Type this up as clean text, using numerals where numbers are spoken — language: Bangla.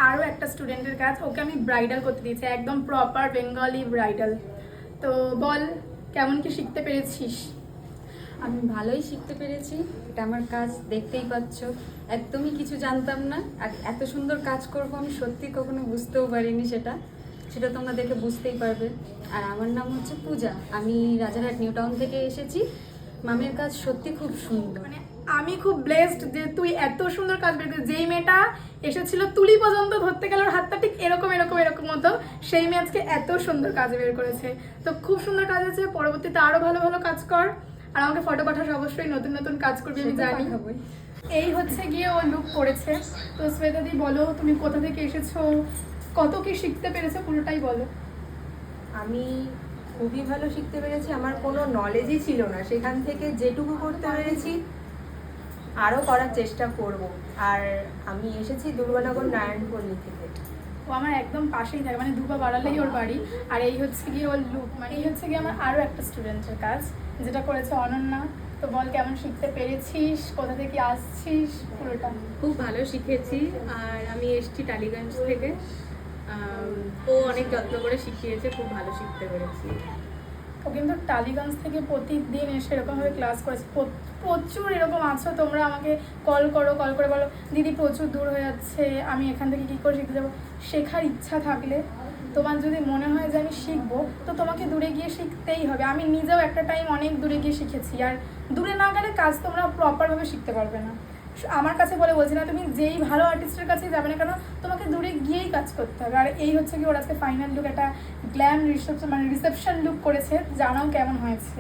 আরও একটা স্টুডেন্টের কাজ, ওকে আমি ব্রাইডাল করতে দিয়েছি, একদম প্রপার বেঙ্গলি ব্রাইডাল। তো বল, কেমন কি শিখতে পেরেছিস? আমি ভালোই শিখতে পেরেছি। এটা আমার কাজ, দেখতেই পাচ্ছ। একদমই কিছু জানতাম না, আর এত সুন্দর কাজ করব আমি সত্যি কখনো বুঝতেও পারিনি। সেটা সেটা তোমরা দেখে বুঝতেই পারবে। আর আমার নাম হচ্ছে পূজা, আমি রাজারহাট নিউ টাউন থেকে এসেছি। মামের কাজ সত্যি খুব সুন্দর। মানে আমি খুব ব্লেসড যে তুই এত সুন্দর কাজ বের করেছিস। যেই মেয়েটা এসেছিল তুলি পর্যন্ত ধরতে গেল ওর হাতটা ঠিক এরকম এরকম এরকম মতো, সেই মেয়ে আজকে এত সুন্দর কাজ বের করেছে। তো খুব সুন্দর কাজ আছে, পরবর্তীতে আরো ভালো ভালো কাজ কর। আর আমাকে ফটো পাঠাস অবশ্যই, নতুন নতুন কাজ করবি আমি জানি। এই হচ্ছে গিয়ে ও লুক করেছে। তো শ্বেতাদি বলো, তুমি কোথা থেকে এসেছো, কত কি শিখতে পেরেছো, পুরোটাই বলো। আমি খুবই ভালো শিখতে পেরেছি, আমার কোনো নলেজই ছিল না, সেখান থেকে যেটুকু করতে পেরেছি আরও করার চেষ্টা করব। আর আমি এসেছি দুর্গানগর নারায়ণপল্লী থেকে। ও আমার একদম পাশেই থাকে, মানে দুপা বাড়ালেই ওর বাড়ি। আর এই হচ্ছে গিয়ে ওর লুক, মানে এই হচ্ছে গিয়ে আমার আরও একটা স্টুডেন্টের কাজ, যেটা করেছে অনন্যা। তো বল, কেমন শিখতে পেরেছিস, কোথা থেকে আসছিস, পুরোটা। খুব ভালো শিখেছি। আর আমি এসেছি টালিগঞ্জ থেকে। ও অনেক যত্ন করে শিখিয়েছে, খুব ভালো শিখতে পেরেছি। ও কিন্তু টালিগঞ্জ থেকে প্রতিদিন এসে এরকমভাবে ক্লাস করেছে। প্রচুর এরকম আছো তোমরা, আমাকে কল করে বলো দিদি প্রচুর দূর হয়ে যাচ্ছে, আমি এখান থেকে কী করে শিখতে যাবো। শেখার ইচ্ছা থাকলে, তোমার যদি মনে হয় যে আমি শিখবো, তো তোমাকে দূরে গিয়ে শিখতেই হবে। আমি নিজেও একটা টাইম অনেক দূরে গিয়ে শিখেছি। আর দূরে না গেলে কাজ তোমরা প্রপারভাবে শিখতে পারবে না। আমার কাছে বলছি না, তুমি যেই ভালো আর্টিস্টের কাছেই যাবে না কেন, তোমাকে দূরে গিয়েই কাজ করতে হবে। আর এই হচ্ছে কি ওর আজকে ফাইনাল লুক, একটা গ্ল্যাম রিসেপশন, মানে রিসেপশন লুক করেছে। জানাও কেমন হয়েছে।